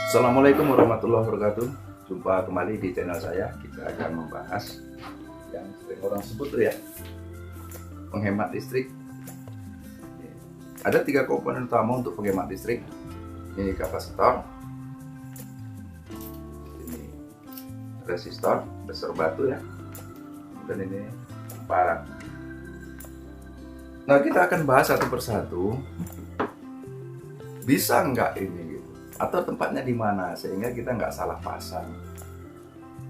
Assalamualaikum warahmatullahi wabarakatuh. Jumpa kembali di channel saya. Kita akan membahas yang sering orang sebut tuh ya, penghemat listrik. Ada 3 komponen utama untuk penghemat listrik. Ini kapasitor, ini resistor batu ya, dan ini ampara. Nah, kita akan bahas satu persatu. Bisa nggak ini gitu, atau tempatnya di mana sehingga kita nggak salah pasang.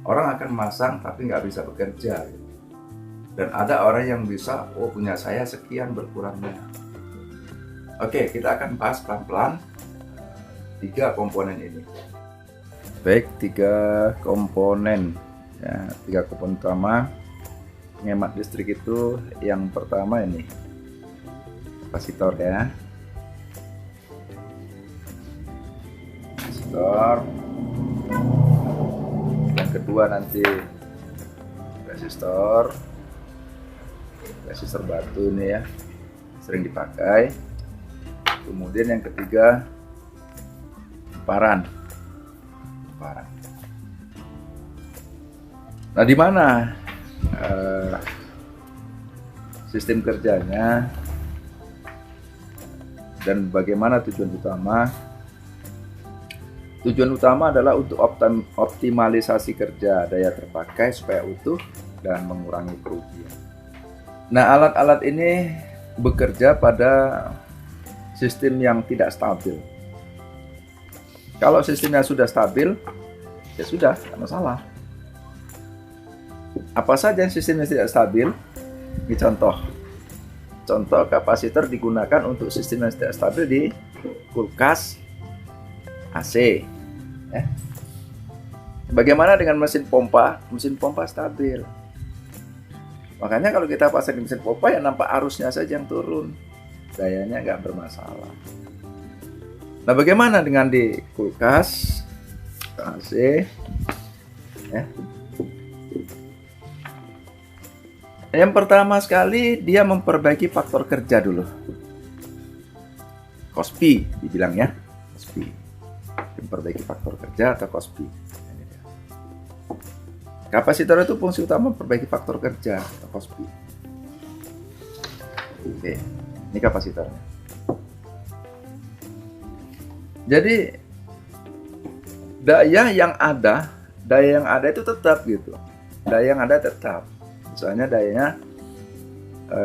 Orang akan masang tapi nggak bisa bekerja gitu. Dan ada orang yang bisa, oh punya saya sekian berkurangnya. Oke, kita akan bahas pelan-pelan 3 komponen ini. Baik, 3 komponen ya, 3 komponen utama penghemat listrik itu. Yang pertama ini kapasitor ya, yang kedua nanti resistor batu ini ya, sering dipakai. Kemudian yang ketiga amparan. Nah, di mana sistem kerjanya dan bagaimana tujuan utama? Tujuan utama adalah untuk optimalisasi kerja daya terpakai supaya utuh dan mengurangi kerugian. Nah, alat-alat ini bekerja pada sistem yang tidak stabil. Kalau sistemnya sudah stabil, ya sudah, tidak masalah. Apa saja yang sistemnya tidak stabil? Ini contoh kapasitor digunakan untuk sistem yang tidak stabil di kulkas, AC. Bagaimana dengan mesin pompa? Mesin pompa stabil. Makanya kalau kita pasang di mesin pompa ya nampak arusnya saja yang turun, dayanya nggak bermasalah. Nah, bagaimana dengan di kulkas, AC? Yang pertama sekali dia memperbaiki faktor kerja dulu. KOSPI dibilang ya, KOSPI. Memperbaiki faktor kerja atau KOSPI. Kapasitor itu fungsi utama memperbaiki faktor kerja atau KOSPI. Oke, ini kapasitornya. Jadi daya yang ada itu tetap gitu. Daya yang ada tetap. Misalnya dayanya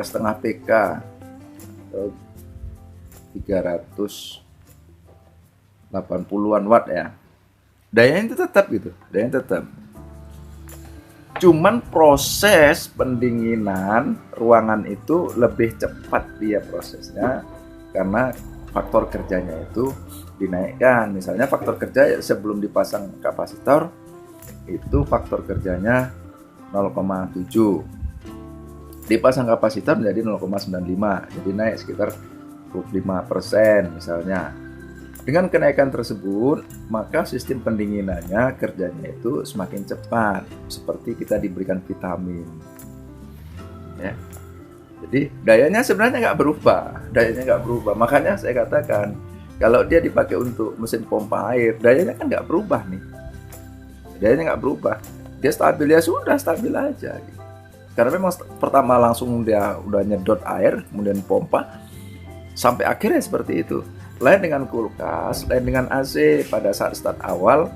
setengah PK atau 380-an watt ya. Dayanya itu tetap gitu, dayanya tetap. Cuman proses pendinginan ruangan itu lebih cepat dia prosesnya karena faktor kerjanya itu dinaikkan. Misalnya faktor kerja sebelum dipasang kapasitor itu faktor kerjanya 0,7. Dipasang kapasitor menjadi 0,95, jadi naik sekitar 25% misalnya. Dengan kenaikan tersebut, maka sistem pendinginannya kerjanya itu semakin cepat, seperti kita diberikan vitamin. Ya. Jadi dayanya sebenarnya nggak berubah, Makanya saya katakan kalau dia dipakai untuk mesin pompa air, dayanya kan nggak berubah nih. Dayanya nggak berubah, dia stabil ya sudah stabil aja. Karena memang pertama langsung dia udah nyedot air, kemudian pompa sampai akhirnya seperti itu. Lain dengan kulkas, lain dengan AC pada saat start awal,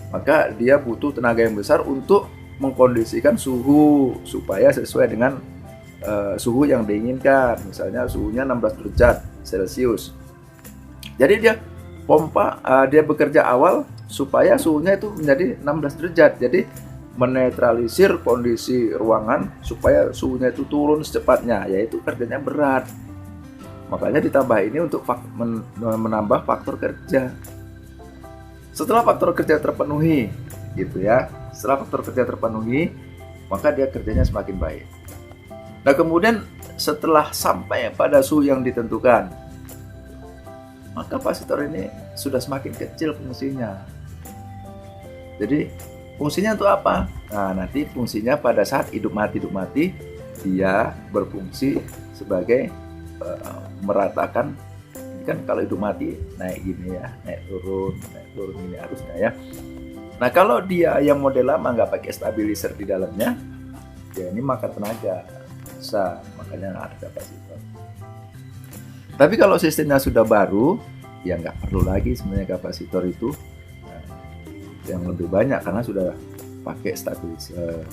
maka dia butuh tenaga yang besar untuk mengkondisikan suhu supaya sesuai dengan suhu yang diinginkan. Misalnya suhunya 16 derajat Celcius. Jadi dia pompa, dia bekerja awal supaya suhunya itu menjadi 16 derajat. Jadi menetralisir kondisi ruangan supaya suhunya itu turun secepatnya, yaitu kerjanya berat. Makanya ditambah ini untuk menambah faktor kerja. Setelah faktor kerja terpenuhi, gitu ya. Setelah faktor kerja terpenuhi, maka dia kerjanya semakin baik. Nah, kemudian setelah sampai pada suhu yang ditentukan, maka kapasitor ini sudah semakin kecil fungsinya. Jadi fungsinya untuk apa? Nah, nanti fungsinya pada saat hidup mati dia berfungsi sebagai meratakan kan kalau hidup mati naik gini ya, naik turun ini arusnya ya. Nah kalau dia yang model lama nggak pakai stabilizer di dalamnya, ya ini makan tenaga, bisa, makanya ada kapasitor. Tapi kalau sistemnya sudah baru, ya nggak perlu lagi sebenarnya kapasitor itu, nah, yang lebih banyak karena sudah pakai stabilizer.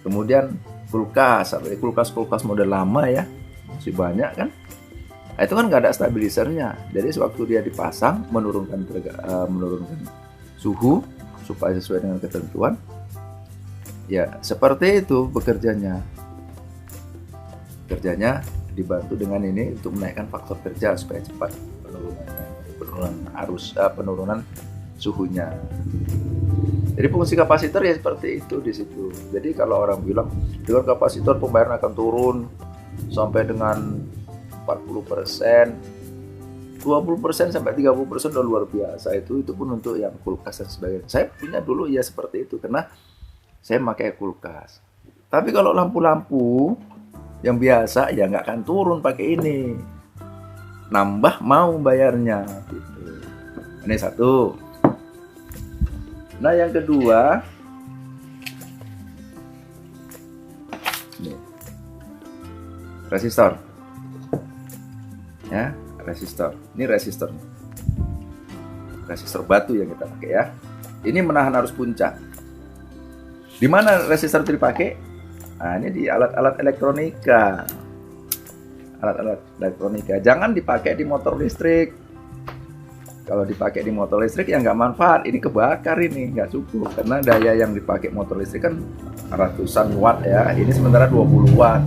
Kemudian kulkas model lama ya, masih banyak kan. Nah, itu kan nggak ada stabilizernya, jadi sewaktu dia dipasang menurunkan suhu supaya sesuai dengan ketentuan. Ya seperti itu bekerjanya. Kerjanya dibantu dengan ini untuk menaikkan faktor kerja supaya cepat penurunan suhunya. Jadi fungsi kapasitor ya seperti itu di situ. Jadi kalau orang bilang dengan kapasitor pembayaran akan turun sampai dengan 40%, 20% sampai 30% udah luar biasa. Itu pun untuk yang kulkas dan sebagainya. Saya punya dulu ya seperti itu karena saya pakai kulkas. Tapi kalau lampu-lampu yang biasa ya nggak akan turun pakai ini. Nambah mau bayarnya gitu. Ini satu. Nah yang kedua, ini resistor, ya resistor. Ini resistor batu yang kita pakai ya. Ini menahan arus puncak. Di mana resistor itu dipakai? Nah ini di alat-alat elektronika. Alat-alat elektronika. Jangan dipakai di motor listrik. Kalau dipakai di motor listrik ya nggak manfaat, ini kebakar, ini nggak cukup karena daya yang dipakai motor listrik kan ratusan watt ya, ini sementara 20 watt,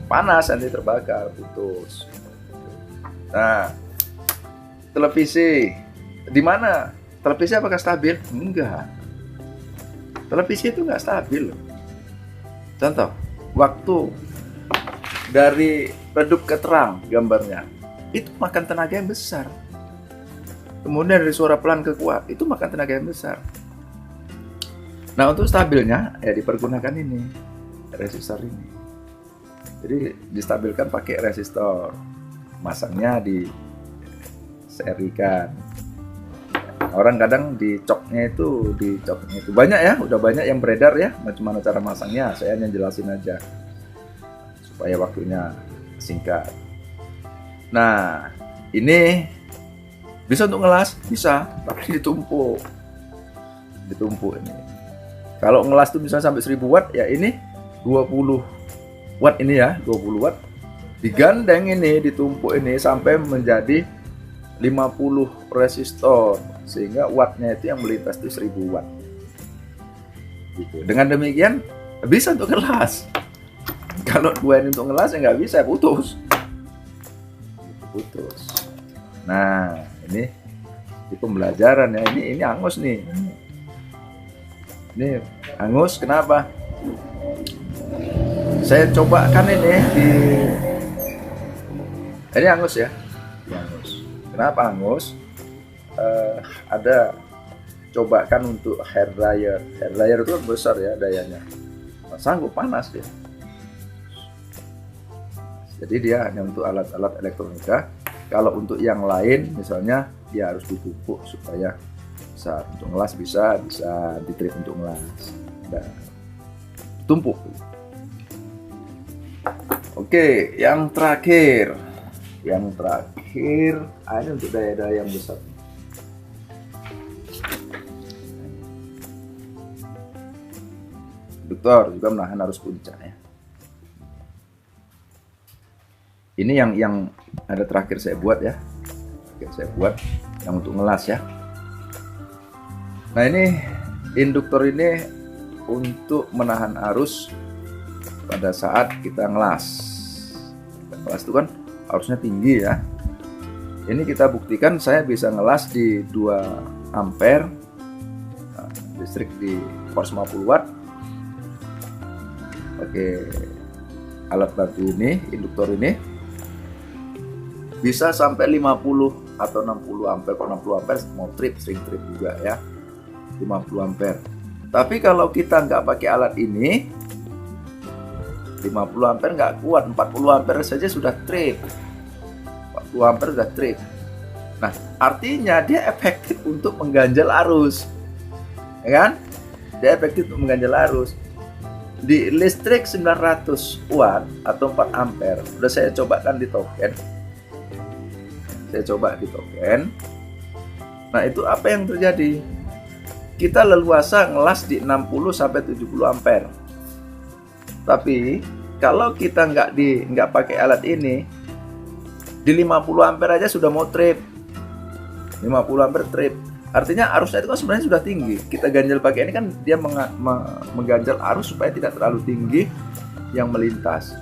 panas nanti terbakar, putus. Nah televisi di mana? Televisi apakah stabil? Enggak, televisi itu nggak stabil. Contoh, waktu dari redup ke terang gambarnya itu makan tenaga yang besar. Kemudian dari suara pelan ke kuat, itu makan tenaga yang besar. Nah untuk stabilnya, ya dipergunakan ini, resistor ini. Jadi distabilkan pakai resistor. Masangnya diserikan. Orang kadang dicoknya itu banyak ya, udah banyak yang beredar ya, bagaimana cara masangnya. Saya hanya jelasin aja supaya waktunya singkat. Nah ini bisa untuk ngelas, bisa, tapi ditumpuk ini. Kalau ngelas tuh bisa sampai 1000 watt, ya ini 20 watt ini ya, 20 watt. Digandeng ini, ditumpuk ini sampai menjadi 50 resistor, sehingga wattnya itu yang melintas itu 1000 watt. Gitu. Dengan demikian bisa untuk ngelas. Kalau dua ini untuk ngelas ya nggak bisa, putus. Nah ini di pembelajaran ya, ini angus nih. Ini angus, kenapa? Saya cobakan ini angus ya. Angus. Kenapa angus? Ada cobakan untuk hair dryer. Hair dryer itu besar ya dayanya. Sanggup panas dia. Jadi dia hanya untuk alat-alat elektronika. Kalau untuk yang lain misalnya dia harus ditumpuk supaya bisa untuk ngelas, bisa di-trip untuk ngelas. Nah, tumpuk. Oke, yang terakhir ini untuk daya-daya yang besar. Induktor juga menahan arus puncak ya. Ini yang ada terakhir saya buat ya. Yang untuk ngelas ya. Nah ini induktor ini untuk menahan arus pada saat kita ngelas. Ngelas itu kan arusnya tinggi ya. Ini kita buktikan saya bisa ngelas di 2 ampere, nah, listrik di force 50 watt. Pakai alat bantu ini, induktor ini. Bisa sampai 50 atau 60 ampere. Kalau 60 ampere mau sering trip juga ya, 50 ampere. Tapi kalau kita nggak pakai alat ini, 50 ampere nggak kuat, 40 ampere saja sudah trip. 40 ampere sudah trip. Nah, artinya dia efektif untuk mengganjal arus, ya kan? Dia efektif untuk mengganjal arus. Di listrik 900 watt atau 4 ampere, udah saya cobakan di token. Saya coba di token. Nah, itu apa yang terjadi? Kita leluasa ngelas di 60 sampai 70 ampere. Tapi kalau kita nggak pakai alat ini, di 50 ampere aja sudah mau trip. 50 ampere trip. Artinya arusnya itu kan sebenarnya sudah tinggi. Kita ganjel pakai ini kan dia mengganjal arus supaya tidak terlalu tinggi yang melintas.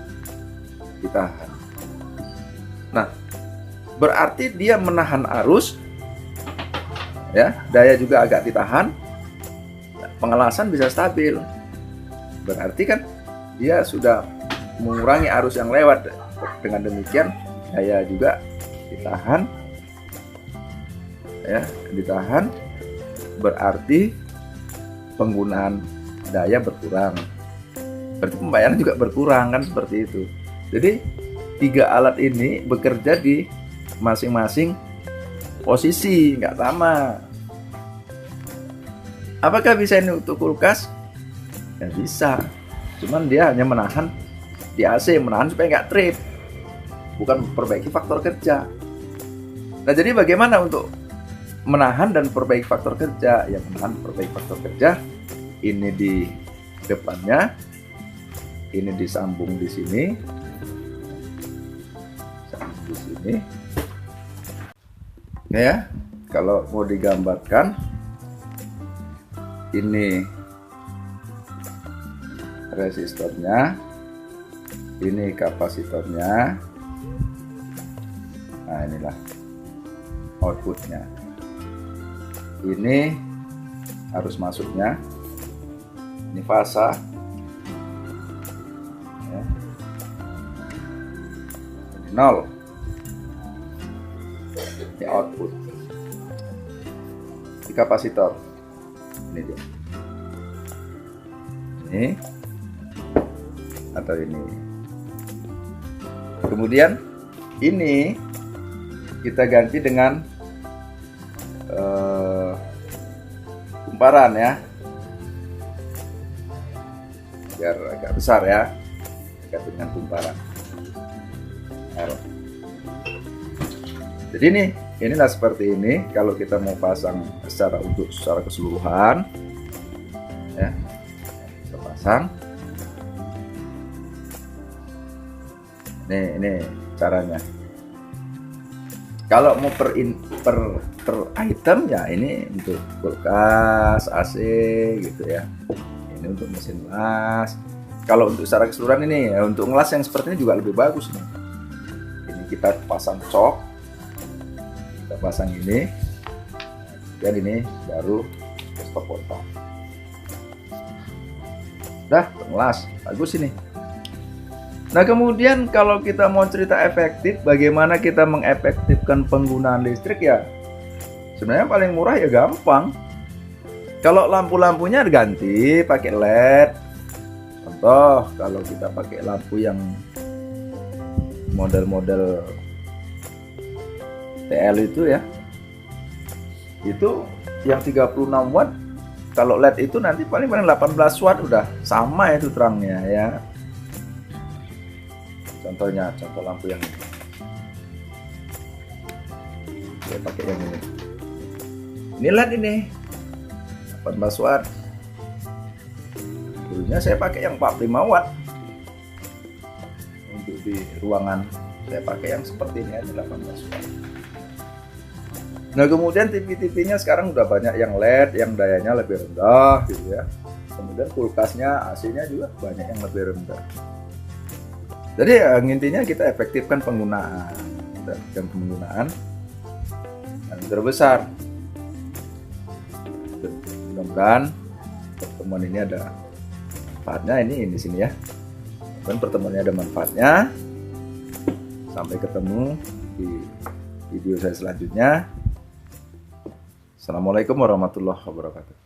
Ditahan. Nah, berarti dia menahan arus, ya, daya juga agak ditahan, pengelasan bisa stabil. Berarti kan dia sudah mengurangi arus yang lewat. Dengan demikian daya juga ditahan, ya, ditahan, berarti penggunaan daya berkurang, berarti pembayaran juga berkurang, kan seperti itu. Jadi 3 alat ini bekerja di masing-masing posisi, nggak sama. Apakah bisa ini untuk kulkas? Ya bisa, cuman dia hanya menahan di AC, menahan supaya nggak trip, bukan memperbaiki faktor kerja. Nah, jadi bagaimana untuk menahan dan perbaiki faktor kerja? Yang menahan perbaiki faktor kerja, ini di depannya, ini disambung di sini, sambung di sini. Ya, kalau mau digambarkan, ini resistornya, ini kapasitornya. Nah, inilah outputnya. Ini arus masuknya, ini fasa, ya. Ini 0, ini output. Di kapasitor, ini dia, ini atau ini. Kemudian ini kita ganti dengan kumparan, ya, biar agak besar, ya, ganti dengan kumparan L. Jadi inilah seperti ini. Kalau kita mau pasang secara keseluruhan, ya, kita pasang. Ini caranya. Kalau mau per item, ya, ini untuk kulkas, AC gitu, ya. Ini untuk mesin las. Kalau untuk secara keseluruhan ini, ya, untuk ngelas yang seperti ini juga lebih bagus nih. Ini kita pasang cok, kita pasang ini, dan ini baru stop kontak. Dah, ngelas bagus ini. Nah, kemudian kalau kita mau cerita efektif, bagaimana kita mengefektifkan penggunaan listrik, ya sebenarnya paling murah ya gampang. Kalau lampu-lampunya diganti pakai LED. Contoh, kalau kita pakai lampu yang model-model TL itu, ya, itu yang 36 watt. Kalau LED itu nanti paling 18 watt udah sama itu terangnya, ya. Contohnya, contoh lampu yang ini. Saya pakai yang ini. Ini LED ini 18 watt. Dulunya saya pakai yang 45 watt. Untuk di ruangan saya pakai yang seperti ini aja 18 watt. Nah, kemudian TV-TV-nya sekarang udah banyak yang LED yang dayanya lebih rendah gitu, ya. Kemudian kulkasnya, AC-nya juga banyak yang lebih rendah. Jadi intinya kita efektifkan penggunaan yang terbesar. Mudah-mudahan pertemuan ini ada manfaatnya. Ini di sini, ya. Dan pertemuannya ada manfaatnya. Sampai ketemu di video saya selanjutnya. Assalamualaikum warahmatullahi wabarakatuh.